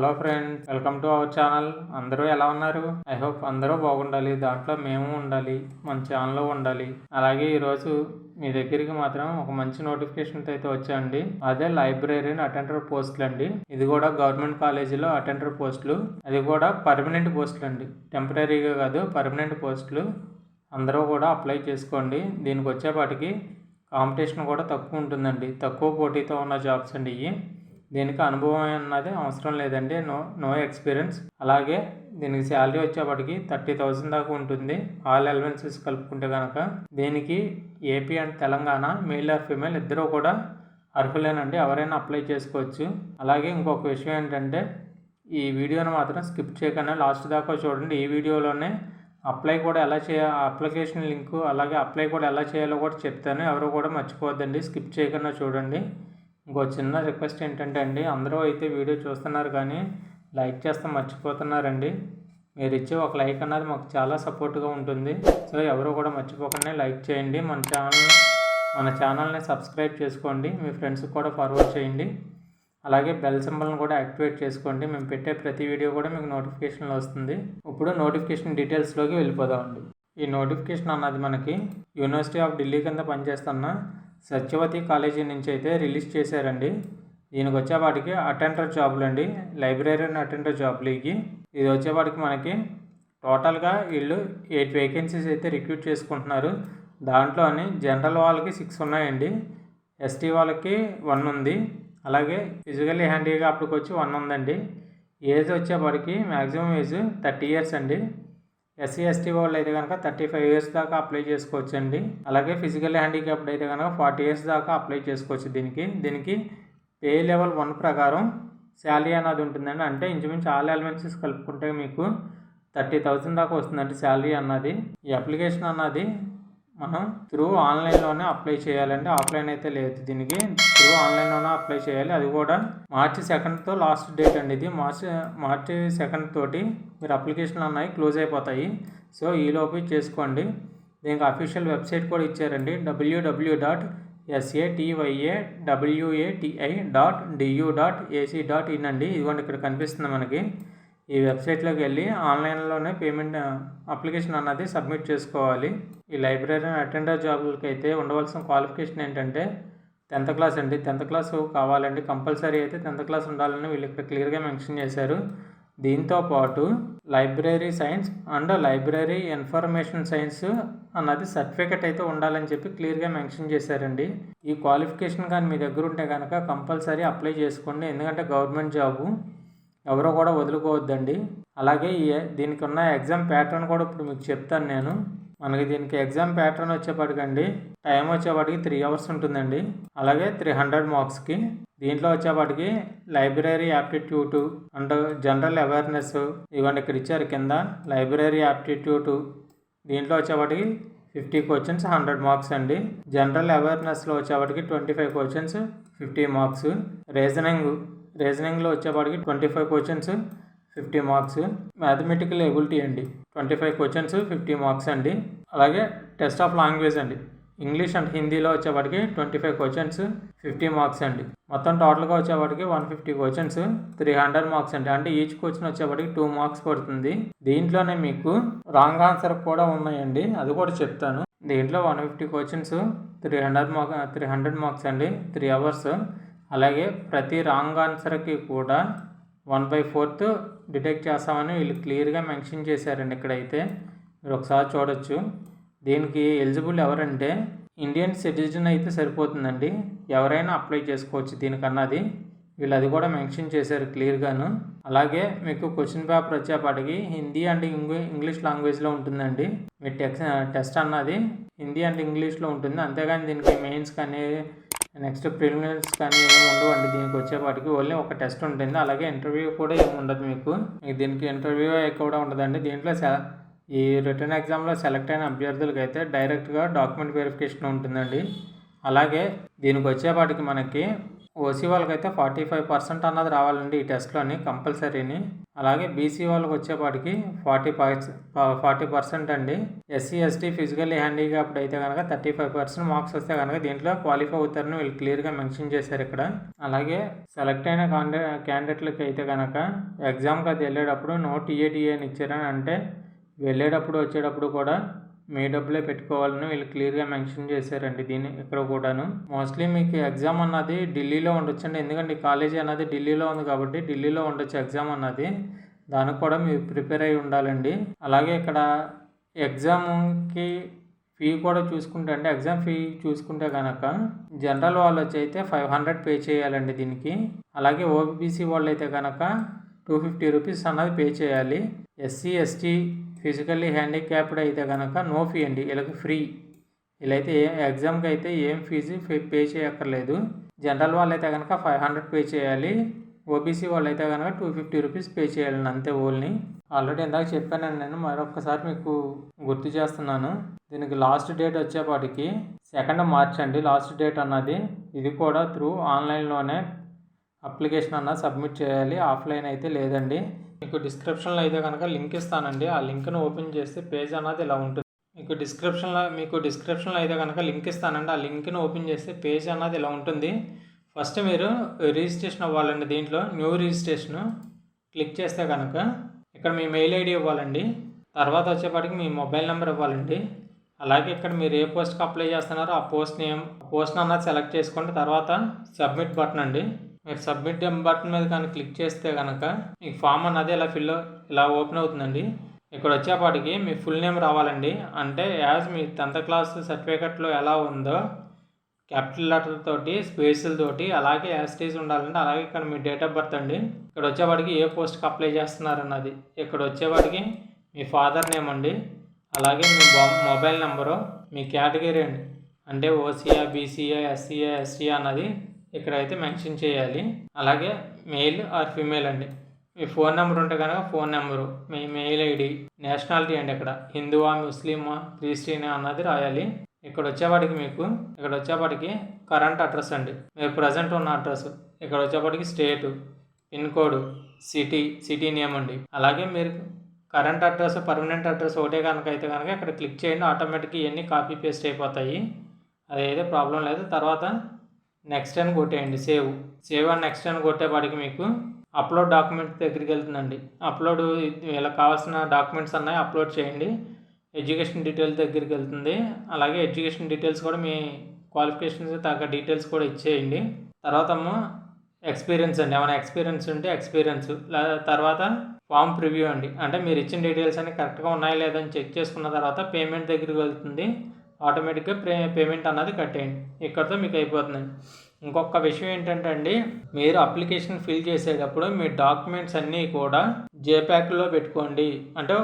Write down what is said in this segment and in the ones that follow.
Hello friends, welcome to our channel. అందరూ ఎలా ఉన్నారు? ఐ హోప్ అందరూ బాగుండాలి. దాంట్లో మేము ఉండాలి, మన ఛానల్లో ఉండాలి. అలాగే ఈరోజు మీ దగ్గరికి మాత్రం ఒక మంచి నోటిఫికేషన్ అయితే వచ్చాయండి. అదే లైబ్రరీన్ అటెండర్ పోస్టులు అండి. ఇది కూడా గవర్నమెంట్ కాలేజీలో అటెండర్ పోస్టులు. అది కూడా పర్మనెంట్ పోస్టులు అండి, టెంపరీగా కాదు, పర్మనెంట్ పోస్టులు. అందరూ కూడా అప్లై చేసుకోండి. దీనికి వచ్చేపాటికి కాంపిటీషన్ కూడా తక్కువ ఉంటుందండి. తక్కువ పోటీతో ఉన్న జాబ్స్ అండి ఇవి. దీనికి అనుభవం అన్నది అవసరం లేదండి, నో ఎక్స్పీరియన్స్. అలాగే దీనికి శాలరీ వచ్చేప్పటికి 30,000 దాకా ఉంటుంది, ఆల్ అలవెన్సెస్ కలుపుకుంటే కనుక. దీనికి AP and Telangana male or female ఇద్దరూ కూడా అర్హులేనండి, ఎవరైనా అప్లై చేసుకోవచ్చు. అలాగే ఇంకొక విషయం ఏంటంటే, ఈ వీడియోని మాత్రం స్కిప్ చేయకుండా లాస్ట్ దాకా చూడండి. ఈ వీడియోలోనే అప్లై కూడా ఎలా అప్లికేషన్ లింకు, అలాగే అప్లై కూడా ఎలా చేయాలో కూడా చెప్తాను. ఎవరు కూడా మర్చిపోవద్దండి, స్కిప్ చేయకుండా చూడండి. ఇంకో చిన్న రిక్వెస్ట్ ఏంటంటే అండి, అందరూ అయితే వీడియో చూస్తున్నారు కానీ లైక్ చేస్తే మర్చిపోతున్నారండి. మీరు ఇచ్చే ఒక లైక్ అన్నది మాకు చాలా సపోర్ట్గా ఉంటుంది. సో ఎవరు కూడా మర్చిపోకుండా లైక్ చేయండి. మన ఛానల్ని సబ్స్క్రైబ్ చేసుకోండి, మీ ఫ్రెండ్స్కి కూడా ఫార్వర్డ్ చేయండి. అలాగే బెల్ సింబల్ని కూడా యాక్టివేట్ చేసుకోండి. మేము పెట్టే ప్రతి వీడియో కూడా మీకు నోటిఫికేషన్లో వస్తుంది. ఇప్పుడు నోటిఫికేషన్ డీటెయిల్స్లోకి వెళ్ళిపోదామండి. ఈ నోటిఫికేషన్ అన్నది మనకి యూనివర్సిటీ ఆఫ్ ఢిల్లీ కింద పనిచేస్తున్న సత్యవతి కాలేజీ నుంచి అయితే రిలీజ్ చేశారండి. దీనికి వచ్చేపాటికి అటెండర్ జాబులు అండి, లైబ్రరీన్ అటెండర్ జాబులకి. ఇది వచ్చేపాటికి మనకి టోటల్గా వీళ్ళు 8 వేకెన్సీస్ అయితే రిక్రూట్ చేసుకుంటున్నారు. దాంట్లోని జనరల్ వాళ్ళకి 6 ఉన్నాయండి, ఎస్టీ వాళ్ళకి 1 ఉంది, అలాగే ఫిజికల్లీ హ్యాండిక్యాప్డ్కి వచ్చి 1 ఉందండి. ఏజ్ వచ్చేపాటికి మ్యాక్సిమం ఏజ్ 30 ఇయర్స్ అండి. ఎస్సీ ఎస్టీ వాళ్ళు అయితే కనుక 35 ఇయర్స్ దాకా అప్లై చేసుకోవచ్చు అండి. అలాగే ఫిజికల్ హ్యాండిక్యాప్డ్ అయితే కనుక 40 ఇయర్స్ దాకా అప్లై చేసుకోవచ్చు. దీనికి పే లెవెల్ 1 ప్రకారం శాలరీ అన్నది ఉంటుందండి. అంటే ఇంచుమించు ఆల్ అలవెన్సెస్ కలుపుకుంటే మీకు 30,000 దాకా వస్తుందండి శాలరీ అన్నది. ఈ అప్లికేషన్ అన్నది మనం త్రూ ఆన్లైన్లోనే అప్లై చేయాలండి, ఆఫ్లైన్ అయితే లేదు. దీనికి త్రూ ఆన్లైన్లోనే అప్లై చేయాలి. అది కూడా మార్చి 2తో లాస్ట్ డేట్ అండి. ఇది మార్చి 2 తోటి మీరు అప్లికేషన్లు అన్నాయి క్లోజ్ అయిపోతాయి. సో ఈలోపు చేసుకోండి. దీనికి అఫీషియల్ వెబ్సైట్ కూడా ఇచ్చారండి, www.satyawati.du.ac.in అండి. ఇదిగోండి ఇక్కడ కనిపిస్తుంది మనకి. ఈ వెబ్సైట్లోకి వెళ్ళి ఆన్లైన్లోనే పేమెంట్ అప్లికేషన్ అన్నది సబ్మిట్ చేసుకోవాలి. ఈ లైబ్రరీ అటెండర్ జాబులకి అయితే ఉండవలసిన క్వాలిఫికేషన్ ఏంటంటే 10th క్లాస్ అండి. 10th క్లాస్ కావాలండి, కంపల్సరీ అయితే 10th క్లాస్ ఉండాలని వీళ్ళు ఇక్కడ క్లియర్గా మెన్షన్ చేశారు. దీంతో పాటు library science and library information science అన్నది సర్టిఫికెట్ అయితే ఉండాలని చెప్పి క్లియర్గా మెన్షన్ చేశారండి. ఈ క్వాలిఫికేషన్ కానీ మీ దగ్గర ఉంటే కనుక కంపల్సరీ అప్లై చేసుకోండి, ఎందుకంటే గవర్నమెంట్ జాబు ఎవరో కూడా వదులుకోవద్దండి. అలాగే దీనికి ఉన్న ఎగ్జామ్ ప్యాటర్న్ కూడా ఇప్పుడు మీకు చెప్తాను నేను. మనకి దీనికి ఎగ్జామ్ ప్యాటర్న్ వచ్చేపాటికండి టైం వచ్చేపాటికి 3 అవర్స్ ఉంటుందండి. అలాగే 300 మార్క్స్కి. దీంట్లో వచ్చేపాటికి library aptitude and general awareness ఇవన్నీ ఇక్కడ ఇచ్చారు కింద. లైబ్రరీ యాప్టిట్యూడ్ దీంట్లో వచ్చేపాటికి 50 క్వశ్చన్స్ 100 మార్క్స్ అండి. జనరల్ అవేర్నెస్లో వచ్చేపాటికి 25 క్వశ్చన్స్ 50 మార్క్స్. రీజనింగ్లో వచ్చేపాటికి 25 క్వశ్చన్స్ 50 మార్క్స్. మ్యాథమెటికల్ ఎబిలిటీ అండి 25 క్వశ్చన్స్ 50 మార్క్స్ అండి. అలాగే టెస్ట్ ఆఫ్ లాంగ్వేజ్ అండి, ఇంగ్లీష్ అండ్ హిందీలో వచ్చేపాటికి 25 క్వశ్చన్స్ 50 మార్క్స్ అండి. మొత్తం టోటల్గా వచ్చేపాటికి 150 క్వశ్చన్స్ 300 మార్క్స్ అండి. అంటే ఈచ్ క్వశ్చన్ వచ్చేపాటికి 2 మార్క్స్ పడుతుంది. దీంట్లోనే మీకు రాంగ్ ఆన్సర్ కూడా ఉన్నాయండి, అది కూడా చెప్తాను. దీంట్లో 150 క్వశ్చన్స్ 300 మార్క్స్ అండి, 3 అవర్స్. అలాగే ప్రతి రాంగ్ ఆన్సర్కి కూడా 1/4 డిటెక్ట్ చేస్తామని వీళ్ళు క్లియర్గా మెన్షన్ చేశారండి. ఇక్కడైతే మీరు ఒకసారి చూడొచ్చు. దీనికి ఎలిజిబుల్ ఎవరంటే ఇండియన్ సిటిజన్ అయితే సరిపోతుందండి, ఎవరైనా అప్లై చేసుకోవచ్చు దీనికన్నది వీళ్ళు అది కూడా మెన్షన్ చేశారు క్లియర్గాను. అలాగే మీకు క్వశ్చన్ పేపర్ వచ్చేపాటికి హిందీ అండ్ ఇంగ్లీష్ లాంగ్వేజ్లో ఉంటుందండి. మీ టెస్ట్ అన్నది హిందీ అండ్ ఇంగ్లీష్లో ఉంటుంది. అంతేగాని దీనికి మెయిన్స్ కానీ నెక్స్ట్ ప్రిలిమినరీస్ కానీ ఏమి ఉండవండి. దీనికి వచ్చేపాటికి ఓన్లీ ఒక టెస్ట్ ఉంటుంది. అలాగే ఇంటర్వ్యూ కూడా ఏమి ఉండదు మీకు. దీనికి ఇంటర్వ్యూ కూడా ఉండదండి. దీంట్లో ఈ రిటర్న్ ఎగ్జామ్లో సెలెక్ట్ అయిన అభ్యర్థులకి అయితే డైరెక్ట్గా డాక్యుమెంట్ వెరిఫికేషన్ ఉంటుందండి. అలాగే దీనికి వచ్చేపాటికి మనకి ఓసీ వాళ్ళకైతే 45% అన్నది రావాలండి ఈ టెస్ట్లోని కంపల్సరీని. అలాగే బీసీ వాళ్ళకి వచ్చేపాటికి 40% అండి. ఎస్సీ ఎస్టీ ఫిజికల్లీ హ్యాండిక్యాప్డ్ అయితే కనుక 35% మార్క్స్ వస్తే కనుక దీంట్లో క్వాలిఫై అవుతారని వీళ్ళు క్లియర్గా మెన్షన్ చేశారు ఇక్కడ. అలాగే సెలెక్ట్ అయిన క్యాండిడేట్లకి అయితే కనుక ఎగ్జామ్కి అది వెళ్ళేటప్పుడు నో టీఏ అని ఇచ్చారని, అంటే వెళ్ళేటప్పుడు వచ్చేటప్పుడు కూడా మీ డబ్బులే పెట్టుకోవాలని వీళ్ళు క్లియర్గా మెన్షన్ చేశారండి దీన్ని ఇక్కడ కూడాను. మోస్ట్లీ మీకు ఎగ్జామ్ అన్నది ఢిల్లీలో ఉండొచ్చండి, ఎందుకంటే కాలేజీ అన్నది ఢిల్లీలో ఉంది కాబట్టి ఢిల్లీలో ఉండొచ్చు ఎగ్జామ్ అన్నది. దానికి కూడా మీరు ప్రిపేర్ అయి ఉండాలండి. అలాగే ఇక్కడ ఎగ్జామ్కి ఫీ కూడా చూసుకుంటే అండి, ఎగ్జామ్ ఫీ చూసుకుంటే కనుక జనరల్ వాళ్ళు వచ్చి అయితే 500 పే చేయాలండి దీనికి. అలాగే ఓబీసీ వాళ్ళు అయితే కనుక 250 రూపీస్ అన్నది పే చేయాలి. ఎస్సీ ఎస్టీ ఫిజికల్లీ హ్యాండిక్యాప్డ్ అయితే కనుక నో ఫీ అండి, వీళ్ళకి ఫ్రీ. వీళ్ళైతే ఎగ్జామ్కి అయితే ఏం ఫీజు పే చేయక్కర్లేదు. జనరల్ వాళ్ళు అయితే కనుక 500 పే చేయాలి. ఓబీసీ వాళ్ళు అయితే కనుక 250 రూపీస్ పే చేయాలండి అంతే ఓన్లీ. ఆల్రెడీ ఇందాక చెప్పానండి, నేను మరొకసారి మీకు గుర్తు చేస్తున్నాను. దీనికి లాస్ట్ డేట్ వచ్చేపాటికి 2 మార్చ్ అండి లాస్ట్ డేట్ అన్నది. ఇది కూడా త్రూ ఆన్లైన్లోనే అప్లికేషన్ అన్నది సబ్మిట్ చేయాలి, ఆఫ్లైన్ అయితే లేదండి. మీకు డిస్క్రిప్షన్లో అయితే కనుక లింక్ ఇస్తానండి, ఆ లింక్ను ఓపెన్ చేస్తే పేజ్ అన్నది ఇలా ఉంటుంది. మీకు డిస్క్రిప్షన్లో అయితే కనుక లింక్ ఇస్తానండి, ఆ లింక్ను ఓపెన్ చేస్తే పేజ్ అన్నది ఇలా ఉంటుంది. ఫస్ట్ మీరు రిజిస్ట్రేషన్ అవ్వాలండి. దీంట్లో న్యూ రిజిస్ట్రేషను క్లిక్ చేస్తే కనుక ఇక్కడ మీ మెయిల్ ఐడి ఇవ్వాలండి. తర్వాత వచ్చేపాటికి మీ మొబైల్ నెంబర్ ఇవ్వాలండి. అలాగే ఇక్కడ మీరు ఏ పోస్ట్కి అప్లై చేస్తున్నారో ఆ పోస్ట్ అన్నది సెలెక్ట్ చేసుకోండి. తర్వాత సబ్మిట్ బటన్ అండి, మీరు సబ్మిట్ బటన్ మీద కానీ క్లిక్ చేస్తే కనుక మీకు ఫామ్ అన్నది ఇలా ఓపెన్ అవుతుందండి. ఇక్కడ వచ్చేపాటికి మీ ఫుల్ నేమ్ రావాలండి, అంటే యాజ్ మీ 10th క్లాస్ సర్టిఫికేట్లో ఎలా ఉందో క్యాపిటల్ లెటర్ తోటి స్పేసులతోటి అలాగే యాస్టీస్ ఉండాలండి. అలాగే ఇక్కడ మీ డేట్ ఆఫ్ బర్త్ అండి. ఇక్కడ వచ్చేవాడికి ఏ పోస్ట్కి అప్లై చేస్తున్నారన్నది. ఇక్కడ వచ్చేవాడికి మీ ఫాదర్ నేమ్ అండి, అలాగే మీ మొబైల్ నెంబరు, మీ కేటగిరీ అండి, అంటే ఓసీఆ బీసీఆ ఎస్సీఆ ఎస్టీ అన్నది ఇక్కడైతే మెన్షన్ చేయాలి. అలాగే మెయిల్ ఆర్ ఫీమేల్ అండి. మీ ఫోన్ నెంబర్ ఉంటే కనుక ఫోన్ నెంబరు, మీ మెయిల్ ఐడి, నేషనాలిటీ అండి, ఇక్కడ హిందువా ముస్లిమా క్రిస్టియన్ అన్నది రాయాలి. ఇక్కడ వచ్చేపాటికి కరెంట్ అడ్రస్ అండి, మీరు ప్రజెంట్ ఉన్న అడ్రస్. ఇక్కడ వచ్చేపాటికి స్టేటు, పిన్ కోడ్, సిటీ నేమ్ అండి. అలాగే మీరు కరెంట్ అడ్రస్ పర్మనెంట్ అడ్రస్ ఒకటే కనుక అయితే కనుక ఇక్కడ క్లిక్ చేయండి, ఆటోమేటిక్గా ఇవన్నీ కాపీ పేస్ట్ అయిపోతాయి, అదైతే ప్రాబ్లం లేదు. తర్వాత నెక్స్ట్ అని కొట్టేయండి, సేవ్ అని నెక్స్ట్ అని కొట్టేపాటికి మీకు అప్లోడ్ డాక్యుమెంట్స్ దగ్గరికి వెళ్తుందండి. అప్లోడ్ వీళ్ళకి కావాల్సిన డాక్యుమెంట్స్ అన్నాయి అప్లోడ్ చేయండి. ఎడ్యుకేషన్ డీటెయిల్స్ దగ్గరికి వెళ్తుంది. అలాగే ఎడ్యుకేషన్ డీటెయిల్స్ కూడా మీ క్వాలిఫికేషన్స్ తగ్గ డీటెయిల్స్ కూడా ఇచ్చేయండి. తర్వాత ఎక్స్పీరియన్స్ అండి, ఏమైనా ఎక్స్పీరియన్స్ ఉంటే ఎక్స్పీరియన్స్. తర్వాత ఫామ్ ప్రివ్యూ అండి, అంటే మీరు ఇచ్చిన డీటెయిల్స్ అన్ని కరెక్ట్గా ఉన్నాయా లేదని చెక్ చేసుకున్న తర్వాత పేమెంట్ దగ్గరికి వెళ్తుంది. ఆటోమేటిక్గా పేమెంట్ అన్నది కట్టేయండి. ఇక్కడితో మీకు అయిపోతుందండి. ఇంకొక విషయం ఏంటంటే అండి, మీరు అప్లికేషన్ ఫిల్ చేసేటప్పుడు మీ డాక్యుమెంట్స్ అన్నీ కూడా జేప్యాక్లో పెట్టుకోండి, అంటే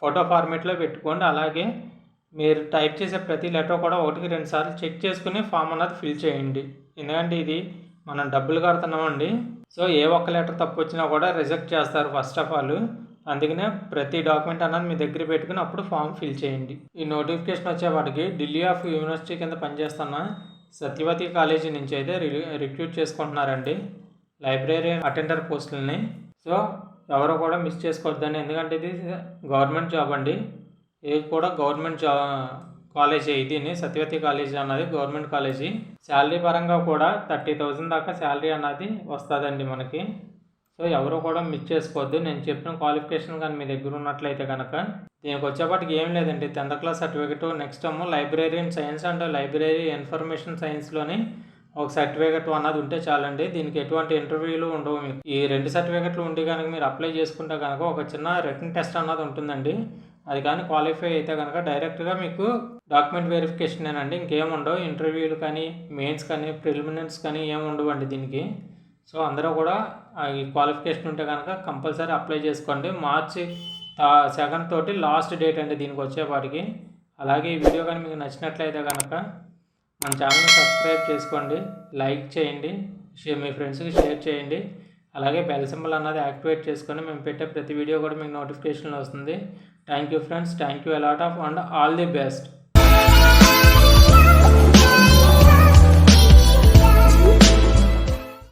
ఫోటో ఫార్మేట్లో పెట్టుకోండి. అలాగే మీరు టైప్ చేసే ప్రతి లెటర్ కూడా 1-2 సార్లు చెక్ చేసుకుని ఫామ్ అన్నది ఫిల్ చేయండి. ఎందుకంటే ఇది మనం డబ్బులు కడుతున్నామండి, సో ఏ ఒక్క లెటర్ తప్పు వచ్చినా కూడా రిజెక్ట్ చేస్తారు ఫస్ట్ ఆఫ్ ఆల్. అందుకనే ప్రతి డాక్యుమెంట్ అన్నది మీ దగ్గర పెట్టుకుని అప్పుడు ఫామ్ ఫిల్ చేయండి. ఈ నోటిఫికేషన్ వచ్చేవాటికి ఢిల్లీ ఆఫ్ యూనివర్సిటీ కింద పనిచేస్తున్న సత్యవతి కాలేజీ నుంచి అయితే రిక్రూట్ చేసుకుంటున్నారండి లైబ్రరీ అటెండర్ పోస్టులని. సో ఎవరో కూడా మిస్ చేసుకోవద్దండి, ఎందుకంటే ఇది గవర్నమెంట్ జాబ్ అండి. ఇది కూడా గవర్నమెంట్ కాలేజీ, ఇది సత్యవతి కాలేజీ అన్నది గవర్నమెంట్ కాలేజీ. శాలరీ పరంగా కూడా 30,000 దాకా శాలరీ అన్నది వస్తుందండి మనకి. సో ఎవరు కూడా మిస్ చేసుకోవద్దు. నేను చెప్పిన క్వాలిఫికేషన్ కానీ మీ దగ్గర ఉన్నట్లయితే కనుక దీనికి వచ్చేపాటికి ఏం లేదండి, 10th class certificate, next library in science అంటే లైబ్రరీ ఇన్ఫర్మేషన్ సైన్స్లోని ఒక సర్టిఫికేట్ అన్నది ఉంటే చాలండి. దీనికి ఎటువంటి ఇంటర్వ్యూలు ఉండవు. మీకు ఈ 2 సర్టిఫికేట్లు ఉండి కనుక మీరు అప్లై చేసుకుంటే కనుక ఒక చిన్న రిటన్ టెస్ట్ అన్నది ఉంటుందండి. అది కానీ క్వాలిఫై అయితే కనుక డైరెక్ట్గా మీకు డాక్యుమెంట్ వెరిఫికేషనేనండి, ఇంకేం ఉండవు. ఇంటర్వ్యూలు కానీ మెయిన్స్ కానీ ప్రిలిమినరీస్ కానీ ఏమి ఉండవండి దీనికి. సో అందరూ కూడా ఈ క్వాలిఫికేషన్ ఉంటే కనుక కంపల్సరీ అప్లై చేసుకోండి. మార్చి 2 తోటి లాస్ట్ డేట్ అండి దీనికి వచ్చేపాటికి. అలాగే ఈ వీడియో కానీ మీకు నచ్చినట్లయితే కనుక మన ఛానల్ని సబ్స్క్రైబ్ చేసుకోండి, లైక్ చేయండి, మీ ఫ్రెండ్స్కి షేర్ చేయండి. అలాగే బెల్ సింబల్ అన్నది యాక్టివేట్ చేసుకొని మేము పెట్టే ప్రతి వీడియో కూడా మీకు నోటిఫికేషన్లో వస్తుంది. Thank you friends, thank you a lot of and all the best.